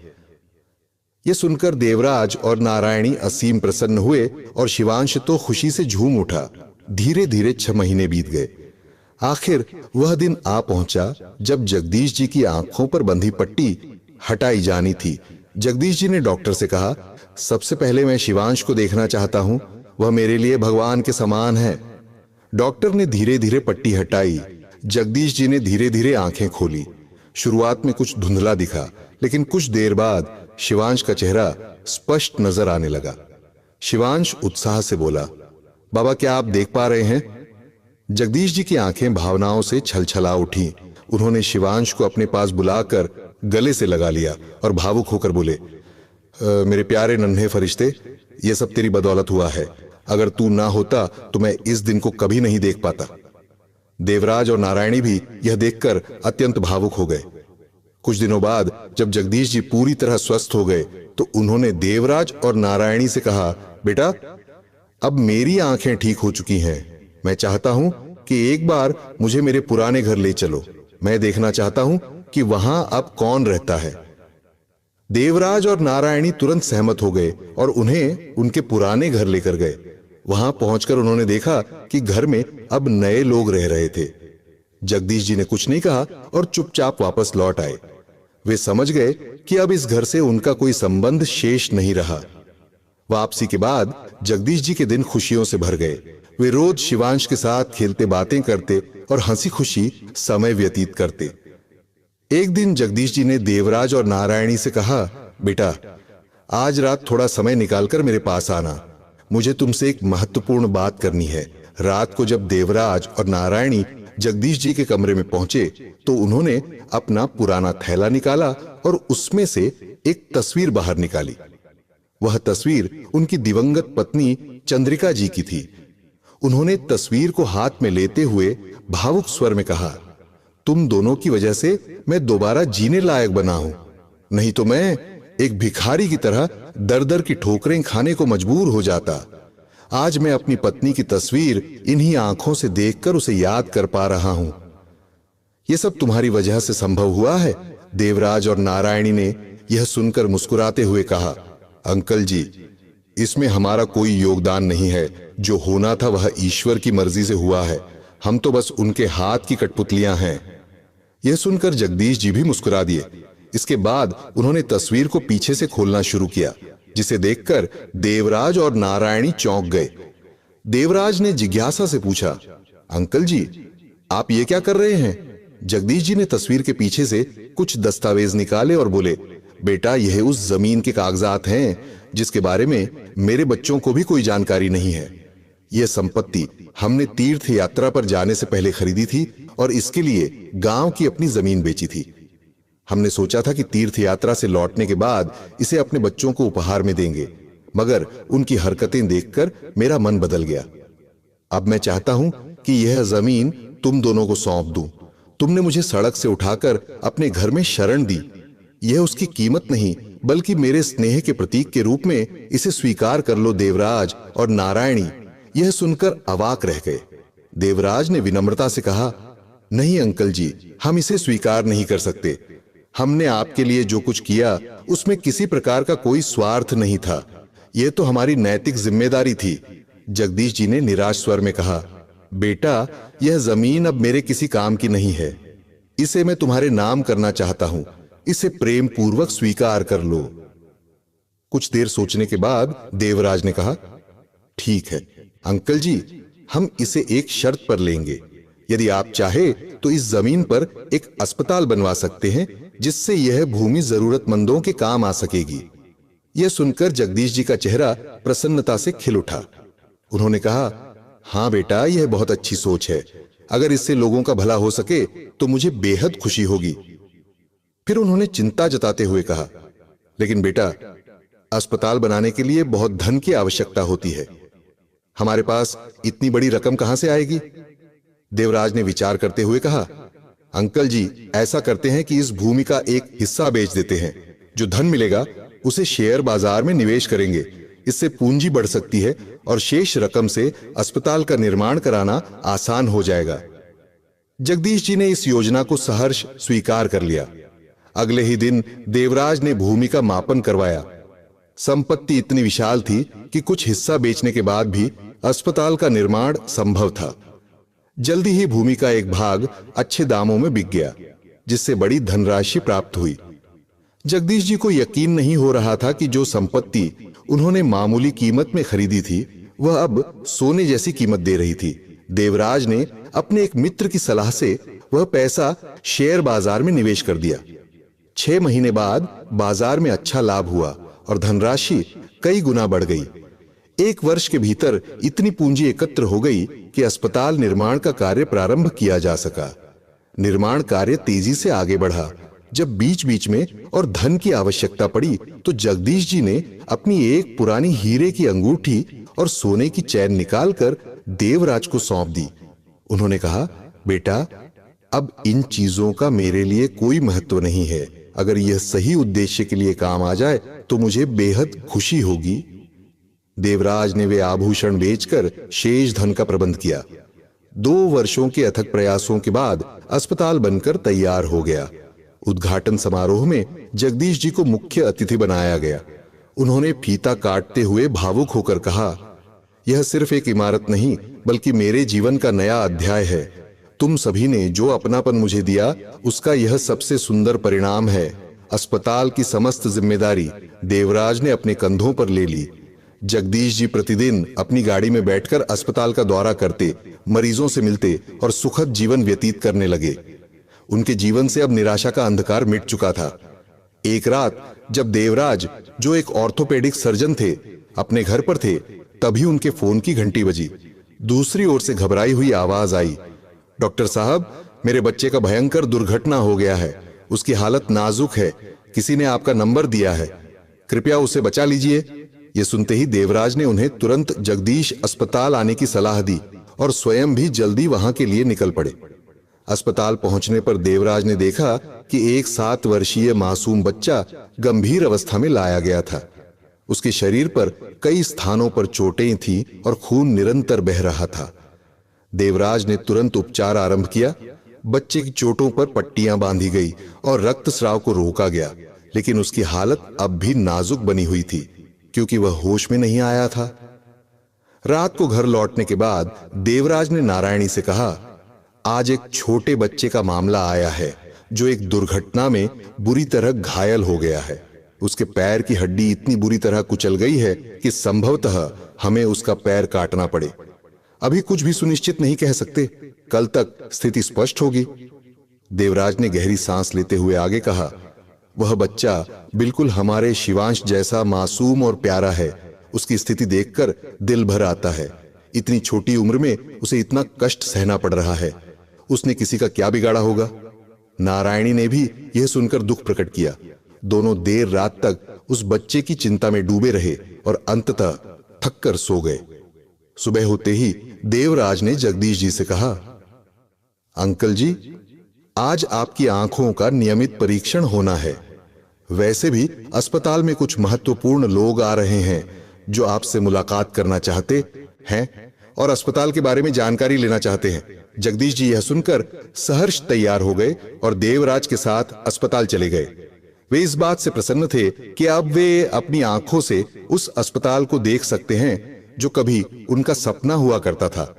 यह सुनकर देवराज और नारायणी असीम प्रसन्न हुए और शिवांश तो खुशी से झूम उठा। धीरे धीरे 6 महीने बीत गए। आखिर वह दिन आ पहुंचा जब जगदीश जी की आंखों पर बंधी पट्टी हटाई जानी थी। जगदीश जी ने डॉक्टर से कहा, सबसे पहले मैं शिवांश को देखना चाहता हूं, वह मेरे लिए भगवान के समान है। डॉक्टर ने धीरे धीरे पट्टी हटाई। जगदीश जी ने धीरे धीरे आंखें खोली। शुरुआत में कुछ धुंधला दिखा, लेकिन कुछ देर बाद शिवांश का चेहरा स्पष्ट नजर आने लगा। शिवांश उत्साह से बोला, बाबा, क्या आप देख पा रहे हैं। जगदीश जी की आंखें भावनाओं से छलछला उठी। उन्होंने शिवांश को अपने पास बुलाकर गले से लगा लिया और भावुक होकर बोले, मेरे प्यारे नन्हे फरिश्ते, यह सब तेरी बदौलत हुआ है। अगर तू ना होता तो मैं इस दिन को कभी नहीं देख पाता। देवराज और नारायणी भी यह देखकर अत्यंत भावुक हो गए। कुछ दिनों बाद जब जगदीश जी पूरी तरह स्वस्थ हो गए तो उन्होंने देवराज और नारायणी से कहा, बेटा, अब मेरी आंखें ठीक हो चुकी हैं। मैं चाहता हूं कि एक बार मुझे मेरे पुराने घर ले चलो। मैं देखना चाहता हूं कि वहां अब कौन रहता है। देवराज और नारायणी तुरंत सहमत हो गए और उन्हें उनके पुराने घर लेकर गए। वहां पहुंचकर उन्होंने देखा कि घर में अब नए लोग रह रहे थे। जगदीश जी ने कुछ नहीं कहा और चुपचाप वापस लौट आए। वे समझ गए कि अब इस घर से उनका कोई संबंध शेष नहीं रहा। वापसी के बाद जगदीश जी के दिन खुशियों से भर गए। वे रोज शिवांश के साथ खेलते, बातें करते और हंसी खुशी समय व्यतीत करते। एक दिन जगदीश जी ने देवराज और नारायणी से कहा, बेटा, आज रात थोड़ा समय निकालकर मेरे पास आना। मुझे तुमसे एक महत्वपूर्ण बात करनी है। रात को जब देवराज और नारायणी जगदीश जी के कमरे में पहुंचे तो उन्होंने अपना पुराना थैला निकाला और उसमें से एक तस्वीर बाहर निकाली। वह तस्वीर उनकी दिवंगत पत्नी चंद्रिका जी की थी। उन्होंने तस्वीर को हाथ में लेते हुए भावुक स्वर में कहा, तुम दोनों की वजह से मैं दोबारा जीने लायक बना हूं, नहीं तो मैं एक भिखारी की तरह दर दर की ठोकरें खाने को मजबूर हो जाता। आज मैं अपनी पत्नी की तस्वीर इन्हीं आंखों से देखकर उसे याद कर पा रहा हूं। यह सब तुम्हारी वजह से संभव हुआ है। देवराज और नारायणी ने यह सुनकर मुस्कुराते हुए कहा, अंकल जी, इसमें हमारा कोई योगदान नहीं है। जो होना था वह ईश्वर की मर्जी से हुआ है। हम तो बस उनके हाथ की कठपुतलियां हैं। यह सुनकर जगदीश जी भी मुस्कुरा दिए। इसके बाद उन्होंने तस्वीर को पीछे से खोलना शुरू किया, जिसे देखकर देवराज और नारायणी चौंक गए। देवराज ने जिज्ञासा से पूछा, अंकल जी, आप ये क्या कर रहे हैं? जगदीश जी ने तस्वीर के पीछे से कुछ दस्तावेज निकाले और बोले, बेटा, यह उस जमीन के कागजात हैं जिसके बारे में मेरे बच्चों को भी कोई जानकारी नहीं है। यह संपत्ति हमने तीर्थ यात्रा पर जाने से पहले खरीदी थी और इसके लिए गांव की अपनी जमीन बेची थी। हमने सोचा था कि तीर्थ यात्रा से लौटने के बाद इसे अपने बच्चों को उपहार में देंगे, मगर उनकी हरकतें देखकर मेरा मन बदल गया। अब मैं चाहता हूं कि यह जमीन तुम दोनों को सौंप दूं। तुमने मुझे सड़क से उठाकर अपने घर में शरण दी। यह उसकी कीमत नहीं, बल्कि मेरे स्नेह के प्रतीक के रूप में इसे स्वीकार कर लो। देवराज और नारायणी यह सुनकर अवाक रह गए। देवराज ने विनम्रता से कहा, नहीं अंकल जी, हम इसे स्वीकार नहीं कर सकते। हमने आपके लिए जो कुछ किया उसमें किसी प्रकार का कोई स्वार्थ नहीं था। यह तो हमारी नैतिक जिम्मेदारी थी। जगदीश जी ने निराश स्वर में कहा, बेटा, यह जमीन अब मेरे किसी काम की नहीं है। इसे मैं तुम्हारे नाम करना चाहता हूं। इसे प्रेम पूर्वक स्वीकार कर लो। कुछ देर सोचने के बाद देवराज ने कहा, ठीक है अंकल जी, हम इसे एक शर्त पर लेंगे। यदि आप चाहे तो इस जमीन पर एक अस्पताल बनवा सकते हैं, जिससे यह भूमि जरूरतमंदों के काम आ सकेगी। यह सुनकर जगदीश जी का चेहरा प्रसन्नता से खिल उठा। उन्होंने कहा, हां बेटा, यह बहुत अच्छी सोच है। अगर इससे लोगों का भला हो सके तो मुझे बेहद खुशी होगी। फिर उन्होंने चिंता जताते हुए कहा, लेकिन बेटा, अस्पताल बनाने के लिए बहुत धन की आवश्यकता होती है। हमारे पास इतनी बड़ी रकम कहां से आएगी? देवराज ने विचार करते हुए कहा, अंकल जी, ऐसा करते हैं कि इस भूमि का एक हिस्सा बेच देते हैं। जो धन मिलेगा उसे शेयर बाजार में निवेश करेंगे। इससे पूंजी बढ़ सकती है और शेष रकम से अस्पताल का निर्माण कराना आसान हो जाएगा। जगदीश जी ने इस योजना को सहर्ष स्वीकार कर लिया। अगले ही दिन देवराज ने भूमि का मापन करवाया। संपत्ति इतनी विशाल थी कि कुछ हिस्सा बेचने के बाद भी अस्पताल का निर्माण संभव था। जल्दी ही भूमि का एक भाग अच्छे दामों में बिक गया, जिससे बड़ी धनराशि प्राप्त हुई। जगदीश जी को यकीन नहीं हो रहा था कि जो संपत्ति उन्होंने मामूली कीमत में खरीदी थी, वह अब सोने जैसी कीमत दे रही थी। देवराज ने अपने एक मित्र की सलाह से वह पैसा शेयर बाजार में निवेश कर दिया। 6 महीने बाद बाजार में अच्छा लाभ हुआ और धनराशि कई गुना बढ़ गई। 1 वर्ष के भीतर इतनी पूंजी एकत्र हो गई कि अस्पताल निर्माण का कार्य प्रारंभ किया जा सका। निर्माण कार्य तेजी से आगे बढ़ा। जब बीच बीच में और धन की आवश्यकता पड़ी तो जगदीश जी ने अपनी एक पुरानी हीरे की अंगूठी और सोने की चैन निकालकर देवराज को सौंप दी। उन्होंने कहा, बेटा, अब इन चीजों का मेरे लिए कोई महत्व नहीं है। अगर यह सही उद्देश्य के लिए काम आ जाए तो मुझे बेहद खुशी होगी। देवराज ने वे आभूषण बेचकर शेष धन का प्रबंध किया। 2 वर्षों के अथक प्रयासों के बाद अस्पताल बनकर तैयार हो गया। उद्घाटन समारोह में जगदीश जी को मुख्य अतिथि बनाया गया। उन्होंने फीता काटते हुए भावुक होकर कहा, यह सिर्फ एक इमारत नहीं बल्कि मेरे जीवन का नया अध्याय है। तुम सभी ने जो अपनापन मुझे दिया उसका यह सबसे सुंदर परिणाम है। अस्पताल की समस्त जिम्मेदारी देवराज ने अपने कंधों पर ले ली। जगदीश जी प्रतिदिन अपनी गाड़ी में बैठकर अस्पताल का दौरा करते, मरीजों से मिलते और सुखद जीवन व्यतीत करने लगे। उनके जीवन से अब निराशा का अंधकार मिट चुका था। एक रात जब देवराज, जो एक ऑर्थोपेडिक सर्जन थे, अपने घर पर थे, तभी उनके फोन की घंटी बजी। दूसरी ओर से घबराई हुई आवाज आई, डॉक्टर साहब, मेरे बच्चे का भयंकर दुर्घटना हो गया है। उसकी हालत नाजुक है। किसी ने आपका नंबर दिया है, कृपया उसे बचा लीजिए। यह सुनते ही देवराज ने उन्हें तुरंत जगदीश अस्पताल आने की सलाह दी और स्वयं भी जल्दी वहां के लिए निकल पड़े। अस्पताल पहुंचने पर देवराज ने देखा कि एक 7 वर्षीय मासूम बच्चा गंभीर अवस्था में लाया गया था। उसके शरीर पर कई स्थानों पर चोटें थीं और खून निरंतर बह रहा था। देवराज ने तुरंत उपचार आरंभ किया। बच्चे की चोटों पर पट्टियां बांधी गई और रक्तस्राव को रोका गया, लेकिन उसकी हालत अब भी नाजुक बनी हुई थी क्योंकि वह होश में नहीं आया था। रात को घर लौटने के बाद देवराज ने नारायणी से कहा, आज एक छोटे बच्चे का मामला आया है जो एक दुर्घटना में बुरी तरह घायल हो गया है। उसके पैर की हड्डी इतनी बुरी तरह कुचल गई है कि संभवतः हमें उसका पैर काटना पड़े। अभी कुछ भी सुनिश्चित नहीं कह सकते, कल तक स्थिति स्पष्ट होगी। देवराज ने गहरी सांस लेते हुए आगे कहा, वह बच्चा बिल्कुल हमारे शिवांश जैसा मासूम और प्यारा है। उसकी स्थिति देखकर दिल भर आता है। इतनी छोटी उम्र में उसे इतना कष्ट सहना पड़ रहा है। उसने किसी का क्या बिगाड़ा होगा? नारायणी ने भी यह सुनकर दुख प्रकट किया। दोनों देर रात तक उस बच्चे की चिंता में डूबे रहे और अंततः थककर सो गए। सुबह होते ही देवराज ने जगदीश जी से कहा, अंकल जी, आज आपकी आंखों का नियमित परीक्षण होना है। वैसे भी अस्पताल में कुछ महत्वपूर्ण लोग आ रहे हैं जो आपसे मुलाकात करना चाहते हैं और अस्पताल के बारे में जानकारी लेना चाहते हैं। जगदीश जी यह सुनकर सहर्ष तैयार हो गए और देवराज के साथ अस्पताल चले गए। वे इस बात से प्रसन्न थे कि अब वे अपनी आंखों से उस अस्पताल को देख सकते हैं जो कभी उनका सपना हुआ करता था।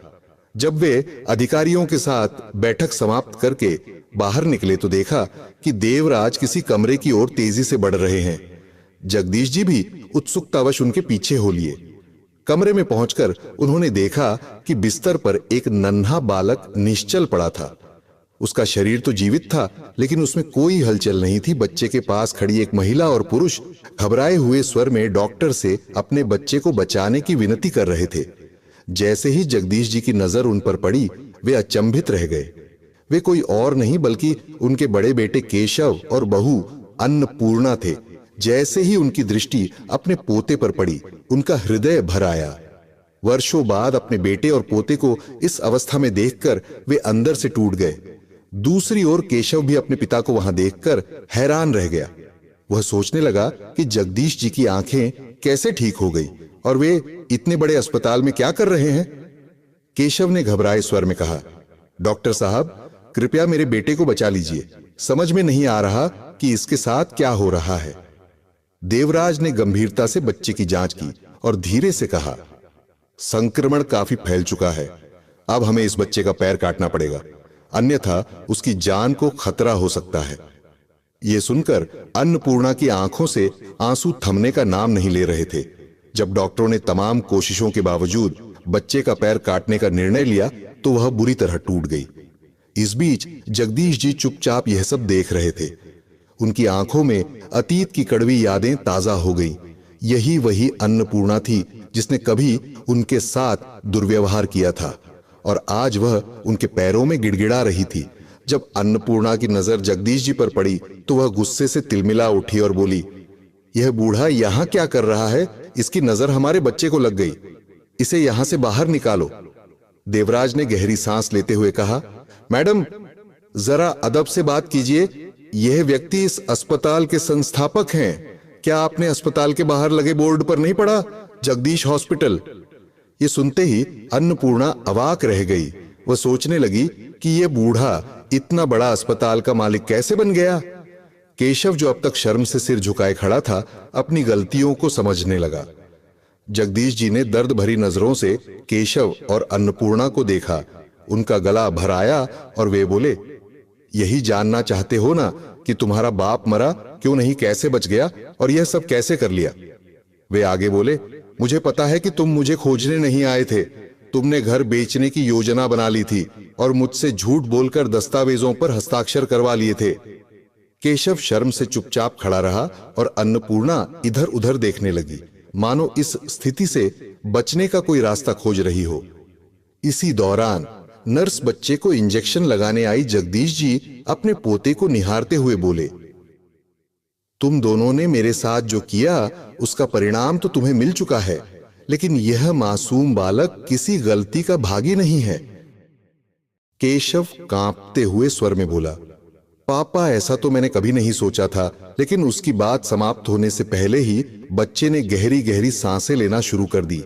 जब वे अधिकारियों के साथ बैठक समाप्त करके बाहर निकले तो देखा कि देवराज किसी कमरे की ओर तेजी से बढ़ रहे हैं। जगदीश जी भी उत्सुकतावश उनके पीछे हो लिए। कमरे में पहुंचकर उन्होंने देखा कि बिस्तर पर एक नन्हा बालक निश्चल पड़ा था। उसका शरीर तो जीवित था, लेकिन उसमें कोई हलचल नहीं थी। बच्चे के पास खड़ी एक महिला और पुरुष घबराए हुए स्वर में डॉक्टर से अपने बच्चे को बचाने की विनती कर रहे थे। जैसे ही जगदीश जी की नजर उन पर पड़ी, वे अचंभित रह गए। वे कोई और नहीं बल्कि उनके बड़े बेटे केशव और बहू अन्नपूर्णा थे। जैसे ही उनकी दृष्टि अपने पोते पर पड़ी, उनका हृदय भर आया। वर्षों बाद अपने बेटे और पोते को इस अवस्था में देखकर वे अंदर से टूट गए। दूसरी ओर केशव भी अपने पिता को वहां देखकर हैरान रह गया। वह सोचने लगा कि जगदीश जी की आंखें कैसे ठीक हो गई और वे इतने बड़े अस्पताल में क्या कर रहे हैं। केशव ने घबराए स्वर में कहा, डॉक्टर साहब, कृपया मेरे बेटे को बचा लीजिए। समझ में नहीं आ रहा कि इसके साथ क्या हो रहा है। देवराज ने गंभीरता से बच्चे की जांच की और धीरे से कहा, संक्रमण काफी फैल चुका है। अब हमें इस बच्चे का पैर काटना पड़ेगा, अन्यथा उसकी जान को खतरा हो सकता है। यह सुनकर अन्नपूर्णा की आंखों से आंसू थमने का नाम नहीं ले रहे थे। जब डॉक्टरों ने तमाम कोशिशों के बावजूद बच्चे का पैर काटने का निर्णय लिया तो वह बुरी तरह टूट गई। इस बीच जगदीश जी चुपचाप यह सब देख रहे थे। उनकी आंखों में अतीत की कड़वी यादें ताजा हो गईं। यही वही अन्नपूर्णा थी जिसने कभी उनके साथ दुर्व्यवहार किया था और आज वह उनके पैरों में गिड़गिड़ा रही थी। जब अन्नपूर्णा की नजर जगदीश जी पर पड़ी तो वह गुस्से से तिलमिला उठी और बोली, यह बूढ़ा यहां क्या कर रहा है? इसकी नजर हमारे बच्चे को लग गई। इसे यहां से बाहर निकालो। देवराज ने गहरी सांस लेते हुए कहा, मैडम, जरा अदब से बात कीजिए। यह व्यक्ति इस अस्पताल के संस्थापक हैं। क्या आपने अस्पताल के बाहर लगे बोर्ड पर नहीं पढ़ा, जगदीश हॉस्पिटल? ये सुनते ही अन्नपूर्णा अवाक रह गई। वह सोचने लगी कि यह बूढ़ा इतना बड़ा अस्पताल का मालिक कैसे बन गया। केशव, जो अब तक शर्म से सिर झुकाए खड़ा था, अपनी गलतियों को समझने लगा। जगदीश जी ने दर्द भरी नजरों से केशव और अन्नपूर्णा को देखा। उनका गला भर आया और वे बोले, यही जानना चाहते हो ना कि तुम्हारा बाप मरा क्यों नहीं, कैसे बच गया और यह सब कैसे कर लिया? वे आगे बोले, मुझे पता है कि तुम मुझे खोजने नहीं आए थे। तुमने घर बेचने की योजना बना ली थी और मुझसे झूठ बोलकर दस्तावेजों पर हस्ताक्षर करवा लिए थे। केशव शर्म से चुपचाप खड़ा रहा और अन्नपूर्णा इधर उधर देखने लगी, मानो इस स्थिति से बचने का कोई रास्ता खोज रही हो। इसी दौरान नर्स बच्चे को इंजेक्शन लगाने आई जगदीश जी अपने पोते को निहारते हुए बोले, तुम दोनों ने मेरे साथ जो किया उसका परिणाम तो तुम्हें मिल चुका है, लेकिन यह मासूम बालक किसी गलती का भागी नहीं है। केशव कांपते हुए स्वर में बोला, पापा ऐसा तो मैंने कभी नहीं सोचा था। लेकिन उसकी बात समाप्त होने से पहले ही बच्चे ने गहरी गहरी सांसें लेना शुरू कर दी।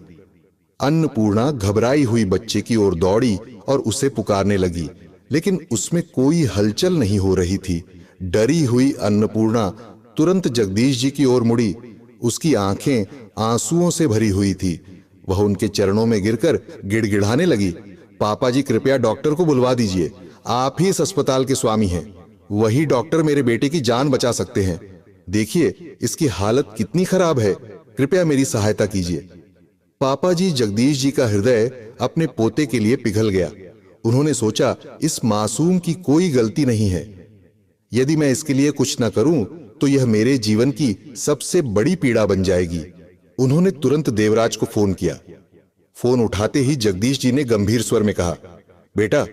अन्नपूर्णा घबराई हुई बच्चे की ओर दौड़ी और उसे पुकारने लगी, लेकिन उसमें कोई हलचल नहीं हो रही थी। डरी हुई अन्नपूर्णा तुरंत जगदीश जी की ओर मुड़ी। उसकी आंखें आंसुओं से भरी हुई थी। वह उनके चरणों में गिरकर गिड़गिड़ाने लगी, पापा जी कृपया डॉक्टर को बुलवा दीजिए, आप ही इस अस्पताल के स्वामी हैं, वही डॉक्टर मेरे बेटे की जान बचा सकते हैं। देखिए इसकी हालत कितनी खराब है, कृपया मेरी सहायता कीजिए। पापा जी जगदीश जी का हृदय अपने पोते के लिए पिघल गया। उन्होंने सोचा, इस मासूम की कोई गलती नहीं है। यदि मैं इसके लिए कुछ न करूं तो यह मेरे जीवन की सबसे बड़ी पीड़ा बन जाएगी। उन्होंने तुरंत देवराज को फोन किया। फोन उठाते ही जगदीश जी ने गंभीर स्वर में कहा, बेटा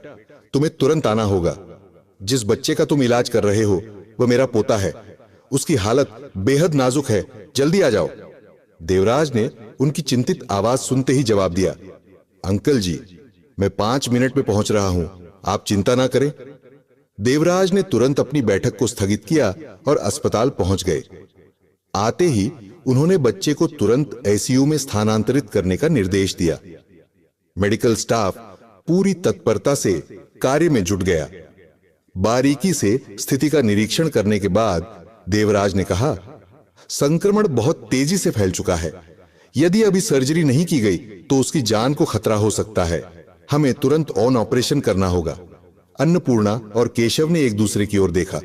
तुम्हें तुरंत आना होगा। जिस बच्चे का तुम इलाज कर रहे हो वह मेरा पोता है, उसकी हालत बेहद नाजुक है, जल्दी आ जाओ। देवराज ने उनकी चिंतित आवाज सुनते ही जवाब दिया, अंकल जी मैं 5 मिनट में पहुंच रहा हूं, आप चिंता ना करें। देवराज ने तुरंत अपनी बैठक को स्थगित किया और अस्पताल पहुंच गए। आते ही उन्होंने बच्चे को तुरंत आईसीयू में स्थानांतरित करने का निर्देश दिया। मेडिकल स्टाफ पूरी तत्परता से कार्य में जुट गया। बारीकी से स्थिति का निरीक्षण करने के बाद देवराज ने कहा, संक्रमण बहुत तेजी से फैल चुका है। यदि अभी सर्जरी नहीं की गई तो उसकी जान को खतरा हो सकता है। हमें तुरंत ऑन ऑपरेशन करना होगा। अन्नपूर्णा और केशव ने एक दूसरे की ओर देखा।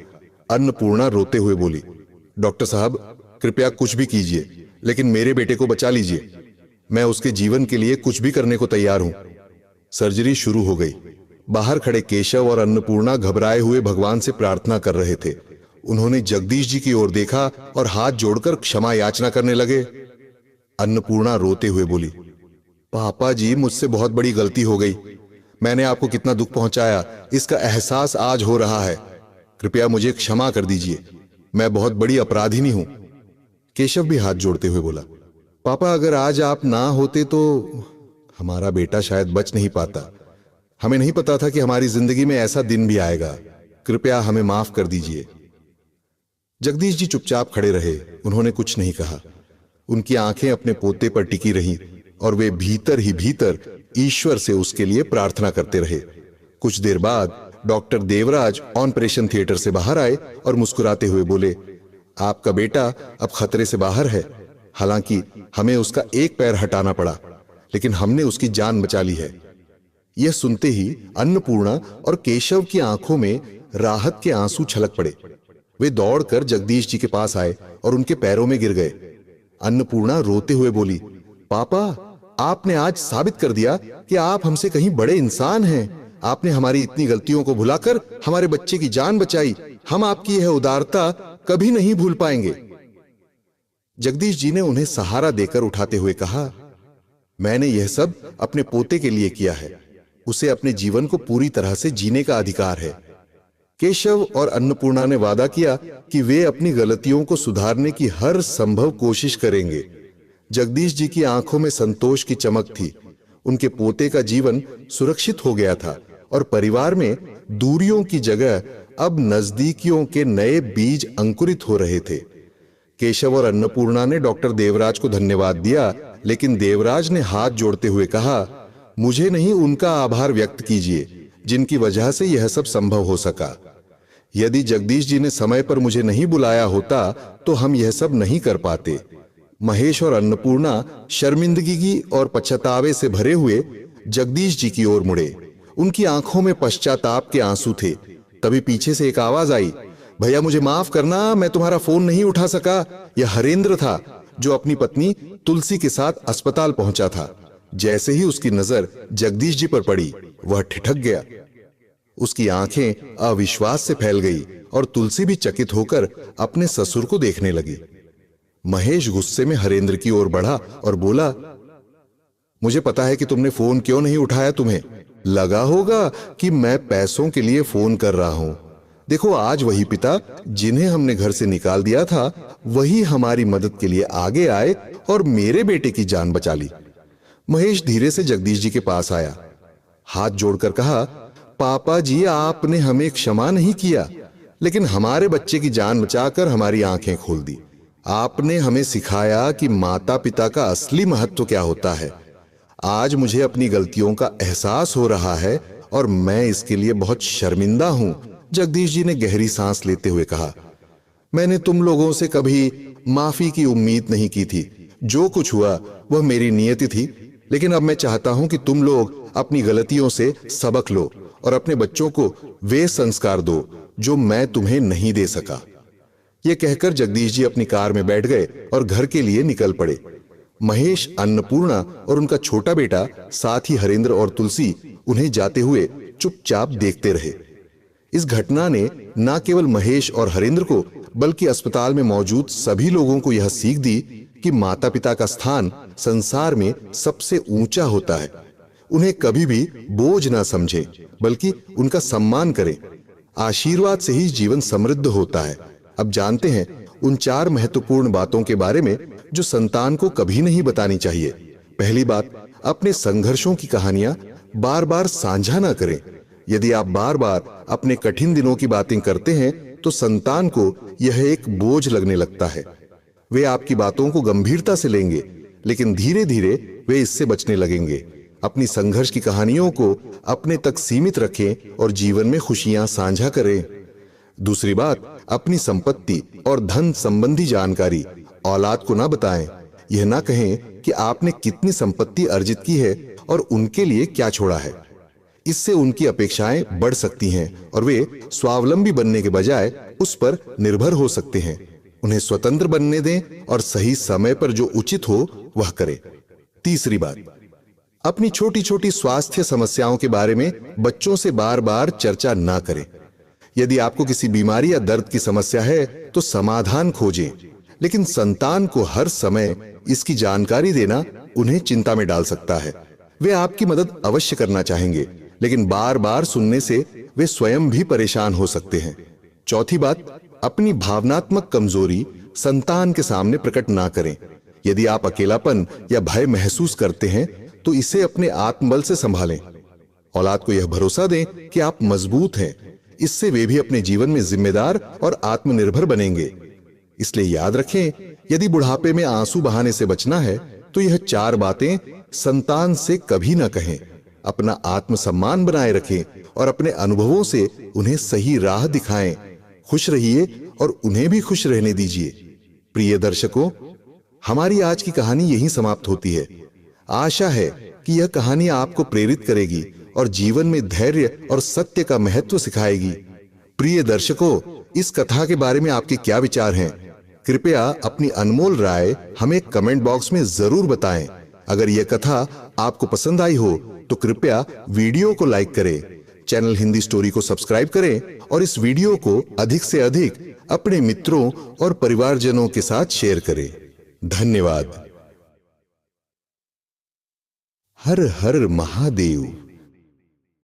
अन्नपूर्णा रोते हुए बोली, डॉक्टर साहब कृपया कुछ भी कीजिए, लेकिन मेरे बेटे को बचा लीजिए। मैं उसके जीवन के लिए कुछ भी करने को तैयार हूं। सर्जरी शुरू हो गई। बाहर खड़े केशव और अन्नपूर्णा घबराए हुए भगवान से प्रार्थना कर रहे थे। उन्होंने जगदीश जी की ओर देखा और हाथ जोड़कर क्षमा याचना करने लगे। अन्नपूर्णा रोते हुए बोली, पापा जी मुझसे बहुत बड़ी गलती हो गई। मैंने आपको कितना दुख पहुंचाया इसका एहसास आज हो रहा है। कृपया मुझे क्षमा कर दीजिए, मैं बहुत बड़ी अपराधिनी हूं। केशव भी हाथ जोड़ते हुए बोला, पापा अगर आज आप ना होते तो हमारा बेटा शायद बच नहीं पाता। हमें नहीं पता था कि हमारी जिंदगी में ऐसा दिन भी आएगा। कृपया हमें माफ कर दीजिए। जगदीश जी चुपचाप खड़े रहे। उन्होंने कुछ नहीं कहा। उनकी आंखें अपने पोते पर टिकी रहीं और वे भीतर ही भीतर ईश्वर से उसके लिए प्रार्थना करते रहे। कुछ देर बाद डॉक्टर देवराज ऑपरेशन थिएटर से बाहर आए और मुस्कुराते हुए बोले, आपका बेटा अब खतरे से बाहर है। हालांकि हमें उसका एक पैर हटाना पड़ा, लेकिन हमने उसकी जान बचा ली है। यह सुनते ही अन्नपूर्णा और केशव की आंखों में राहत के आंसू छलक पड़े। वे दौड़कर जगदीश जी के पास आए और उनके पैरों में गिर गए। अन्नपूर्णा रोते हुए बोली, पापा आपने आज साबित कर दिया कि आप हमसे कहीं बड़े इंसान हैं। आपने हमारी इतनी गलतियों को भुलाकर हमारे बच्चे की जान बचाई। हम आपकी यह उदारता कभी नहीं भूल पाएंगे। जगदीश जी ने उन्हें सहारा देकर उठाते हुए कहा, मैंने यह सब अपने पोते के लिए किया है। उसे अपने जीवन को पूरी तरह से जीने का अधिकार है। केशव और अन्नपूर्णा ने वादा किया कि वे अपनी गलतियों को सुधारने की हर संभव कोशिश करेंगे। जगदीश जी की आंखों में संतोष की चमक थी। उनके पोते का जीवन सुरक्षित हो गया था और परिवार में दूरियों की जगह अब नजदीकियों के नए बीज अंकुरित हो रहे थे। केशव और अन्नपूर्णा ने डॉक्टर देवराज को धन्यवाद दिया, लेकिन देवराज ने हाथ जोड़ते हुए कहा, मुझे नहीं, उनका आभार व्यक्त कीजिए जिनकी वजह से यह सब संभव हो सका। यदि जगदीश जी ने समय पर मुझे नहीं बुलाया होता तो हम यह सब नहीं कर पाते। महेश और अन्नपूर्णा शर्मिंदगी की और पश्चातावे से भरे हुए जगदीश जी की ओर मुड़े। उनकी आंखों में पश्चाताप के आंसू थे। तभी पीछे से एक आवाज आई, भैया मुझे माफ करना, मैं तुम्हारा फोन नहीं उठा सका। यह हरेंद्र था जो अपनी पत्नी तुलसी के साथ अस्पताल पहुंचा था। जैसे ही उसकी नजर जगदीश जी पर पड़ी, वह ठिठक गया। उसकी आंखें अविश्वास से फैल गई और तुलसी भी चकित होकर अपने ससुर को देखने लगी। महेश गुस्से में हरेंद्र की ओर बढ़ा और बोला, मुझे पता है कि तुमने फोन क्यों नहीं उठाया। तुम्हें लगा होगा कि मैं पैसों के लिए फोन कर रहा हूं। देखो, आज वही पिता जिन्हें हमने घर से निकाल दिया था, वही हमारी मदद के लिए आगे आए और मेरे बेटे की जान बचा ली। महेश धीरे से जगदीश जी के पास आया, हाथ जोड़कर कहा, पापा जी, आपने हमें क्षमा नहीं किया, लेकिन हमारे बच्चे की जान बचाकर हमारी आंखें खोल दी। आपने हमें सिखाया कि माता पिता का असली महत्व क्या होता है। आज मुझे अपनी गलतियों का एहसास हो रहा है और मैं इसके लिए बहुत शर्मिंदा हूं। जगदीश जी ने गहरी सांस लेते हुए कहा, मैंने तुम लोगों से कभी माफी की उम्मीद नहीं की थी। जो कुछ हुआ वह मेरी नियति थी, लेकिन अब मैं चाहता हूं कि तुम लोग अपनी गलतियों से सबक लो और अपने बच्चों को वे संस्कार दो जो मैं तुम्हें नहीं दे सका। यह कहकर जगदीश जी अपनी कार में बैठ गए और घर के लिए निकल पड़े। महेश, अन्नपूर्णा और उनका छोटा बेटा, साथ ही हरेंद्र और तुलसी उन्हें जाते हुए चुपचाप देखते रहे। इस घटना ने न केवल महेश और हरेंद्र को, बल्कि अस्पताल में मौजूद सभी लोगों को यह सीख दी कि माता पिता का स्थान संसार में सबसे ऊंचा होता है। उन्हें कभी भी बोझ ना समझें, बल्कि उनका सम्मान करें। आशीर्वाद से ही जीवन समृद्ध होता है। अब जानते हैं उन 4 महत्वपूर्ण बातों के बारे में जो संतान को कभी नहीं बतानी चाहिए। पहली बात, अपने संघर्षों की कहानियां बार बार साझा ना करें। यदि आप बार बार अपने कठिन दिनों की बातें करते हैं तो संतान को यह एक बोझ लगने लगता है। वे आपकी बातों को गंभीरता से लेंगे, लेकिन धीरे धीरे वे इससे बचने लगेंगे। अपनी संघर्ष की कहानियों को अपने तक सीमित रखें और जीवन में खुशियां साझा करें। दूसरी बात, अपनी संपत्ति और धन संबंधी जानकारी औलाद को ना बताएं। यह ना कहें कि आपने कितनी संपत्ति अर्जित की है और उनके लिए क्या छोड़ा है। इससे उनकी अपेक्षाएं बढ़ सकती हैं और वे स्वावलंबी बनने के बजाय उस पर निर्भर हो सकते हैं। उन्हें स्वतंत्र बनने दें और सही समय पर जो उचित हो वह करें। तीसरी बात, अपनी छोटी छोटी स्वास्थ्य समस्याओं के बारे में बच्चों से बार बार चर्चा ना करें। यदि आपको किसी बीमारी या दर्द की समस्या है तो समाधान खोजें, लेकिन संतान को हर समय इसकी जानकारी देना उन्हें चिंता में डाल सकता है। वे आपकी मदद अवश्य करना चाहेंगे, लेकिन बार बार सुनने से वे स्वयं भी परेशान हो सकते हैं। चौथी बात, अपनी भावनात्मक कमजोरी संतान के सामने प्रकट ना करें। यदि आप अकेलापन या भय महसूस करते हैं तो इसे अपने आत्मबल से संभालें। औलाद को यह भरोसा दें कि आप मजबूत हैं। इससे वे भी अपने जीवन में जिम्मेदार और आत्मनिर्भर बनेंगे। इसलिए याद रखें, यदि बुढ़ापे में आंसू बहाने से बचना है तो यह 4 बातें संतान से कभी ना कहें। अपना आत्मसम्मान बनाए रखें और अपने अनुभवों से उन्हें सही राह दिखाएं। खुश रहिए और उन्हें भी खुश रहने दीजिए। प्रिय दर्शकों, हमारी आज की कहानी यहीं समाप्त होती है। आशा है कि यह कहानी आपको प्रेरित करेगी और जीवन में धैर्य और सत्य का महत्व सिखाएगी। प्रिय दर्शकों, इस कथा के बारे में आपके क्या विचार हैं? कृपया अपनी अनमोल राय हमें कमेंट बॉक्स में जरूर बताएं। अगर यह कथा आपको पसंद आई हो तो कृपया वीडियो को लाइक करें, चैनल हिंदी स्टोरी को सब्सक्राइब करें और इस वीडियो को अधिक से अधिक अपने मित्रों और परिवारजनों के साथ शेयर करें। धन्यवाद। हर हर महादेव।